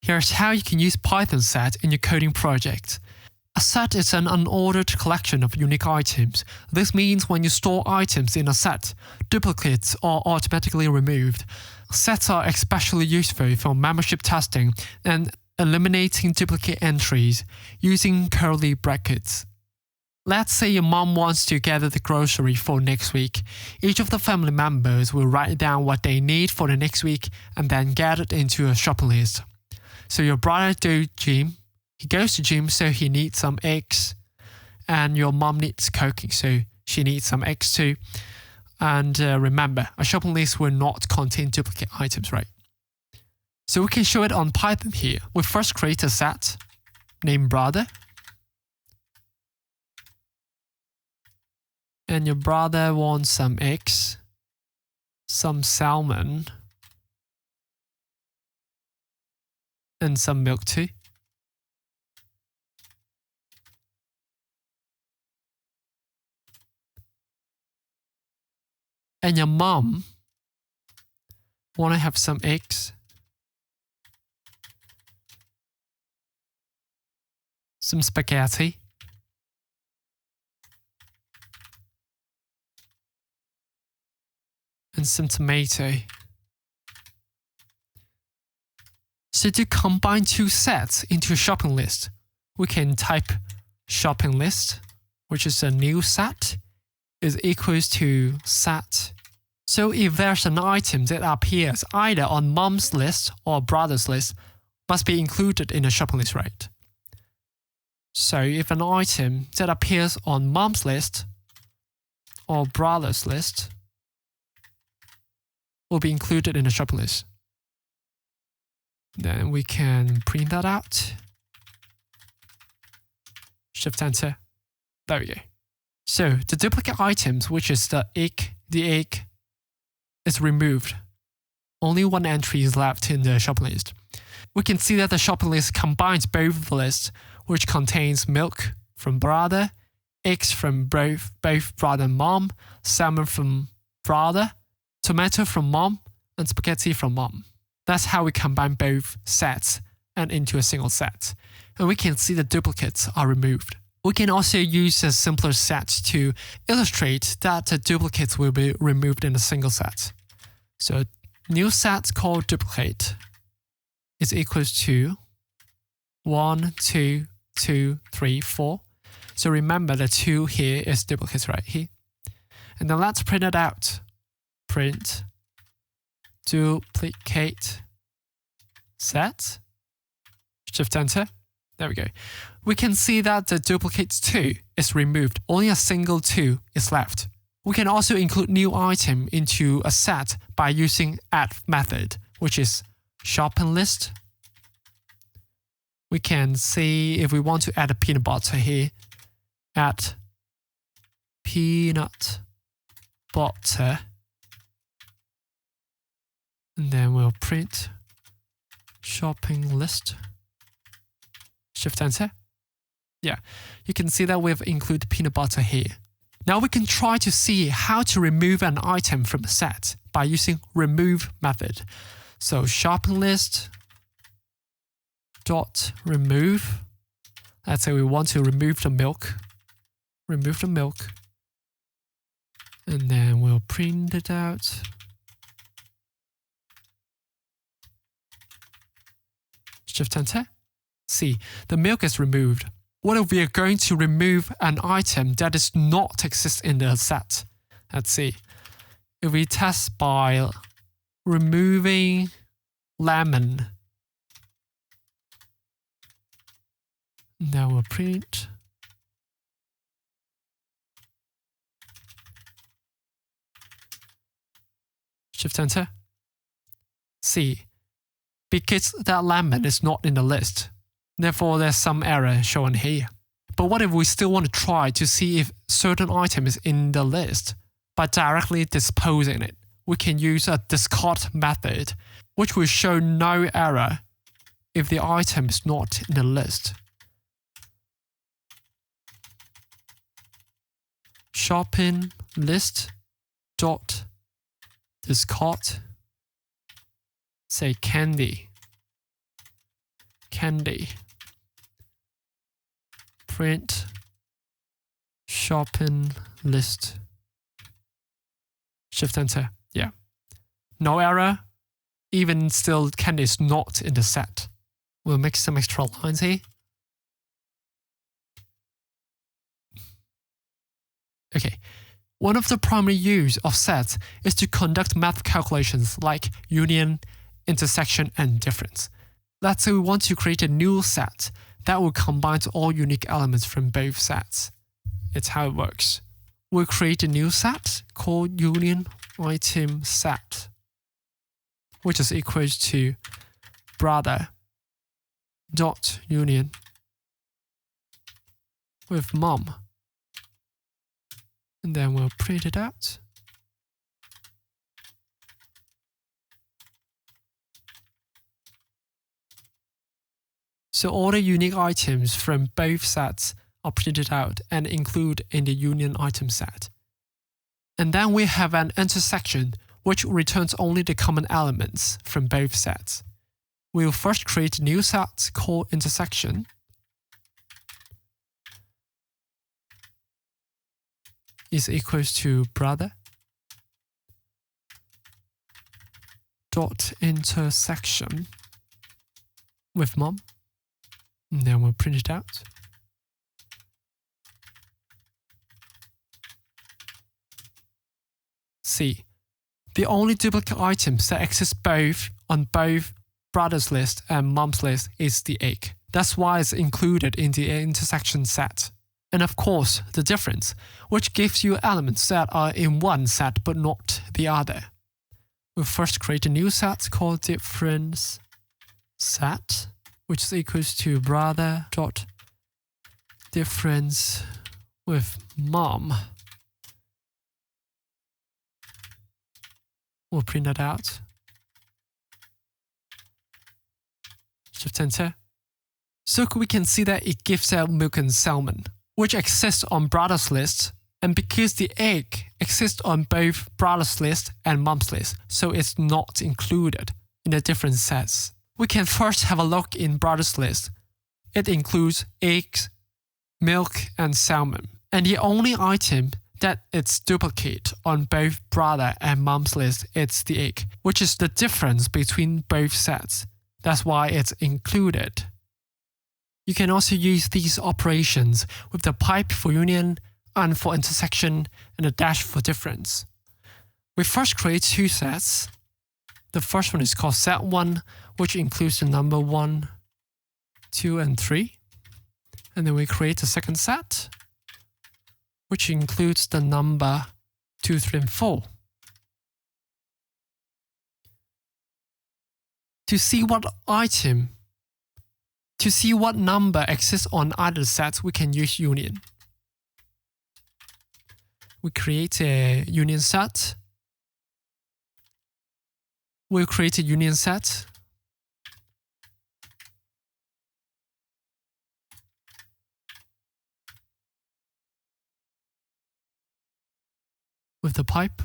Here's how you can use Python set in your coding project. A set is an unordered collection of unique items. This means when you store items in a set, duplicates are automatically removed. Sets are especially useful for membership testing and eliminating duplicate entries using curly brackets. Let's say your mom wants to gather the grocery for next week. Each of the family members will write down what they need for the next week and then get it into a shopping list. So your brother do gym. He goes to gym, so he needs some eggs. And your mom needs cooking, so she needs some eggs too. And remember, a shopping list will not contain duplicate items, right? So we can show it on Python here. We first create a set named brother. And your brother wants some eggs, some salmon, and some milk too. And your mom want to have some eggs, some spaghetti, and some tomato. So to combine two sets into a shopping list, we can type shopping list, which is a new set, is equals to set. So if there's an item that appears either on mom's list or brother's list, must be included in the shopping list, right? So if an item that appears on mom's list or brother's list will be included in the shopping list, then we can print that out. Shift enter. There we go. So the duplicate items, which is the egg is removed. Only one entry is left in the shopping list. We can see that the shopping list combines both the lists, which contains milk from brother, eggs from both brother and mom, salmon from brother, tomato from mom, and spaghetti from mom. That's how we combine both sets and into a single set. And we can see the duplicates are removed. We can also use a simpler set to illustrate that the duplicates will be removed in a single set. So new set called duplicate is equals to 1, 2, 2, 3, 4. So remember the 2 here is duplicates right here. And then let's print it out. Print duplicate set. Shift enter. There we go. We can see that the duplicate 2 is removed. Only a single 2 is left. We can also include new item into a set by using add method, which is shopping list. We can see if we want to add a peanut butter here, add peanut butter. And then we'll print shopping list. Shift enter. Yeah, you can see that we've included peanut butter here. Now we can try to see how to remove an item from a set by using remove method. So shopping list dot remove. Let's say we want to remove the milk. Remove the milk. And then we'll print it out. Shift enter. See, the milk is removed. What if we are going to remove an item that does not exist in the set? Let's see. If we test by removing lemon, now we'll print. Shift enter. See, because that lemon is not in the list. Therefore, there's some error shown here. But what if we still want to try to see if certain item is in the list by directly disposing it? We can use a discard method, which will show no error if the item is not in the list. Shopping list dot discard, say candy. candy. Print shopping list. Shift enter. Yeah. No error. Even still, candy is not in the set. We'll make some extra lines here. Okay. One of the primary use of sets is to conduct math calculations like union, intersection, and difference. Let's say we want to create a new set that will combine all unique elements from both sets. It's how it works. We'll create a new set called union item set, which is equals to brother dot union with mom. And then we'll print it out. So all the unique items from both sets are printed out and included in the union item set. And then we have an intersection which returns only the common elements from both sets. We'll first create a new set called intersection. Is equals to brother dot intersection with mom. And then we'll print it out. See, the only duplicate items that exist both on both brother's list and mom's list is the egg. That's why it's included in the intersection set. And of course, the difference, which gives you elements that are in one set but not the other. We'll first create a new set called difference set, which is equals to brother dot difference with mom. We'll print that out. Shift enter. So we can see that it gives out milk and salmon, which exists on brother's list, and because the egg exists on both brother's list and mom's list, so it's not included in the different sets. We can first have a look in brother's list. It includes eggs, milk, and salmon. And the only item that it's duplicate on both brother and mom's list is the egg, which is the difference between both sets. That's why it's included. You can also use these operations with the pipe for union, and for intersection, and a dash for difference. We first create two sets. The first one is called set1, which includes the number 1, 2, and 3. And then we create a second set, which includes the number 2, 3, and 4. To see what number exists on either set, we can use union. We create a union set. We'll create a union set. With the pipe.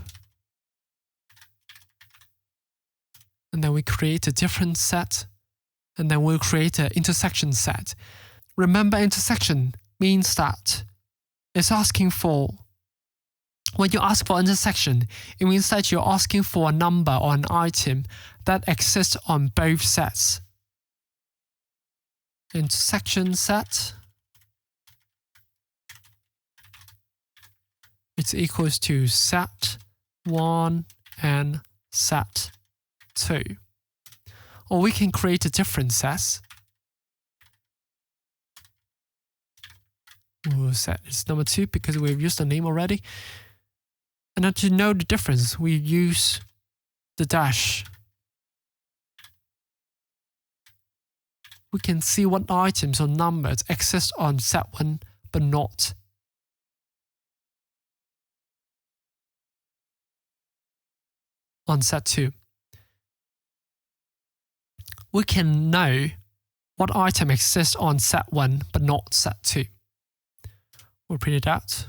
And then we create a different set. And then we'll create an intersection set. Remember, intersection means that it's asking for, when you ask for intersection, it means that you're asking for a number or an item that exists on both sets. Intersection set, it's equals to set 1 and set 2. Or we can create a different set. We'll set it's number 2 because we've used the name already. And then to know the difference, we use the dash. We can see what items or numbers exist on set 1 but not on set 2. We can know what item exists on set 1 but not set 2. We'll print it out.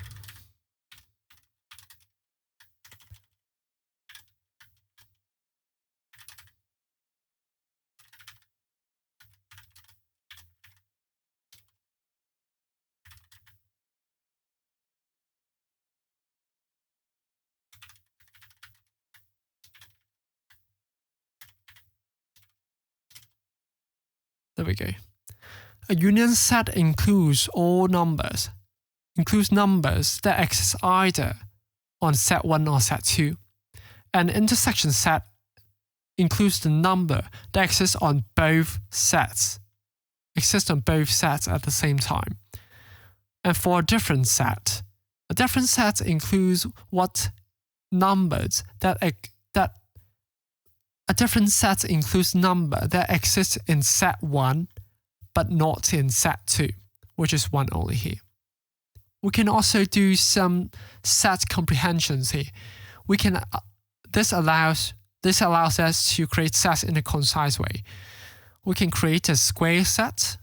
There we go. A union set includes all numbers, includes numbers that exist either on set 1 or set 2. An intersection set includes the number that exists on both sets, at the same time. And for a different set includes what numbers that a different set includes number that exists in set 1 but not in set 2, which is 1 only here. We can also do some set comprehensions here. This allows us to create sets in a concise way. We can create a square set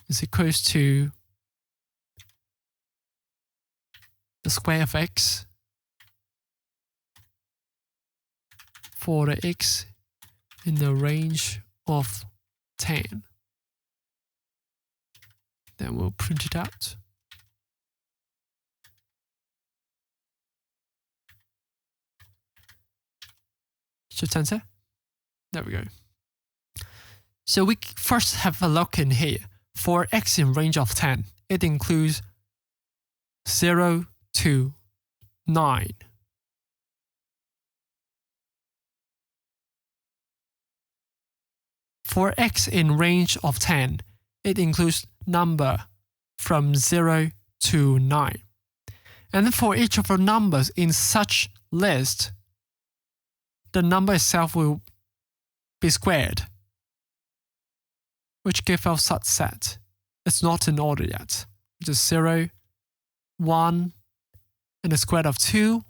is equals to the square of x for the x in the range of 10. Then we'll print it out. Shift enter. There we go. So we first have a look in here. For x in range of 10, it includes 0 to 9. For x in range of 10, it includes number from 0 to 9. And then for each of the numbers in such list, the number itself will be squared, which gives us such set. It's not in order yet. Just 0, 1, and the square root of 2,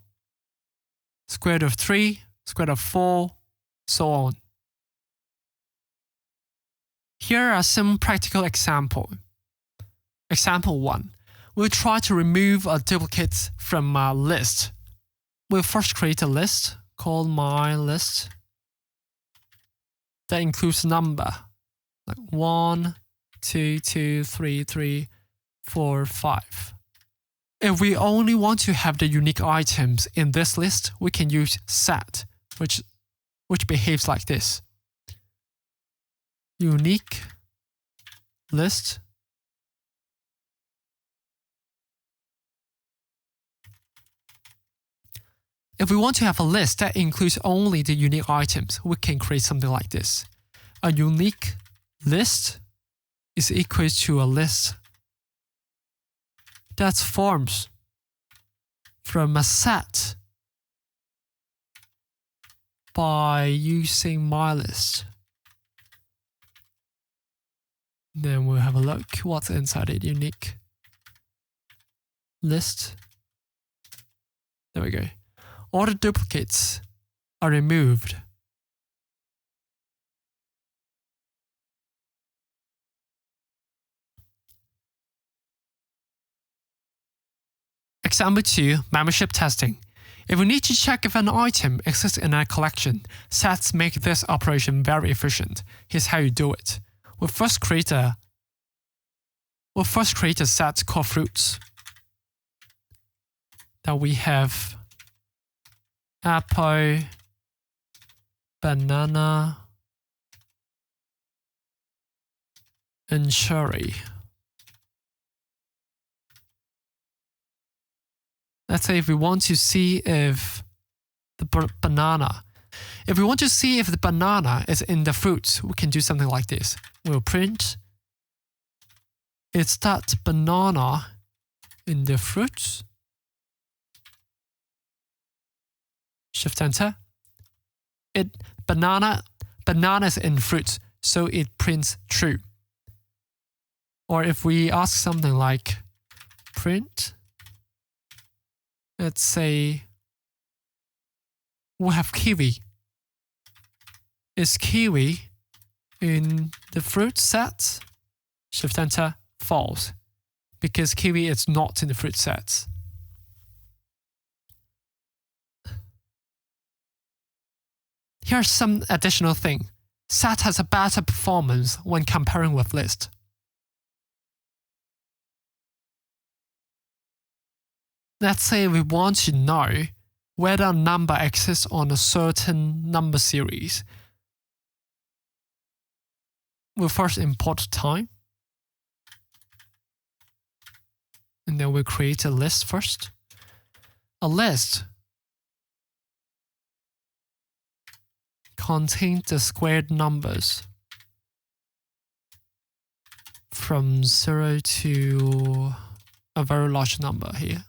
square root of 3, square root of 4, so on. Here are some practical examples. Example 1. We'll try to remove a duplicate from a list. We'll first create a list called myList that includes number like 1, 2, 2, 3, 3, 4, 5. If we only want to have the unique items in this list, we can use set, which behaves like this. Unique list If we want to have a list that includes only the unique items, we can create something like this. A unique list is equal to a list that forms from a set by using myList. Then we'll have a look what's inside a unique list. There we go. All the duplicates are removed. Example 2, membership testing. If we need to check if an item exists in a collection, sets make this operation very efficient. Here's how you do it. We'll first create a set called fruits. That we have apple, banana, and cherry. Let's say if we want to see if the banana is in the fruits, we can do something like this. We'll print it's that banana in the fruits. Shift enter. Banana is in fruits, so it prints true. Or if we ask something like print, let's say we have kiwi. Is kiwi in the fruit set? Shift enter, false, because kiwi is not in the fruit sets. Here's some additional thing. Set has a better performance when comparing with list. Let's say we want to know whether a number exists on a certain number series. We'll first import time. And then we'll create a list first. A list contains the squared numbers from 0 to a very large number here.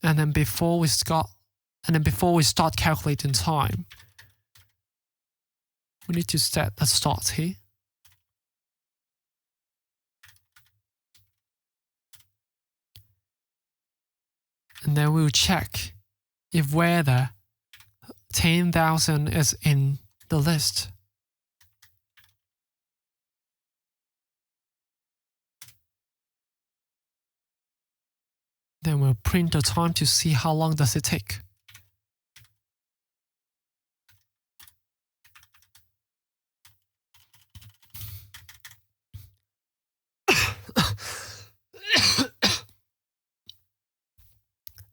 And then before we start calculating time, we need to set a start here. And then we'll check if whether 10,000 is in the list. Then we'll print the time to see how long does it take.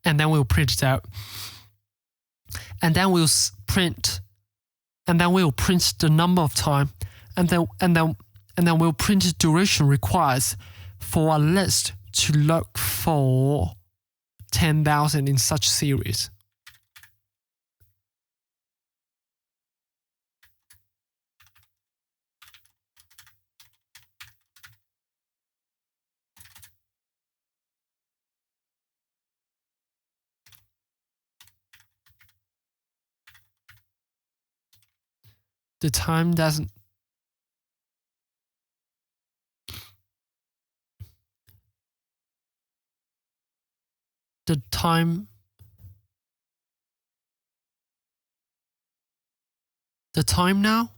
And then we'll print it out. And then we'll print the number of time, and then we'll print the duration required for a list to look for 10,000 in such series. The time doesn't. The time now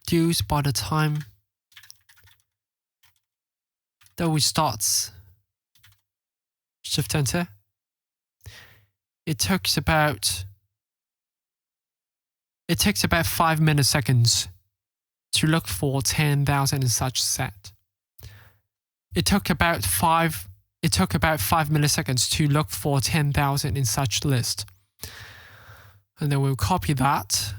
due by the time that we start. Shift enter. It takes about 5 milliseconds to look for 10,000 in such set. It took about 5 milliseconds to look for 10,000 in such list. And then we'll copy that,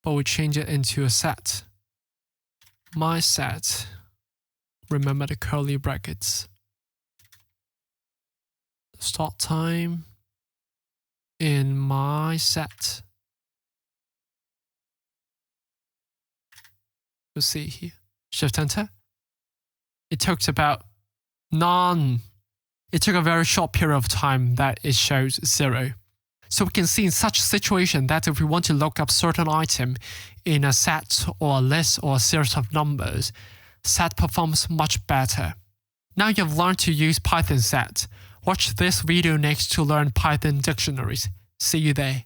but we'll change it into a set. My set. Remember the curly brackets. Start time in my set. We'll see here. Shift enter. It took about it took a very short period of time that it shows 0. So we can see in such a situation that if we want to look up certain item in a set or a list or a series of numbers, set performs much better. Now you've learned to use Python set. Watch this video next to learn Python dictionaries. See you there.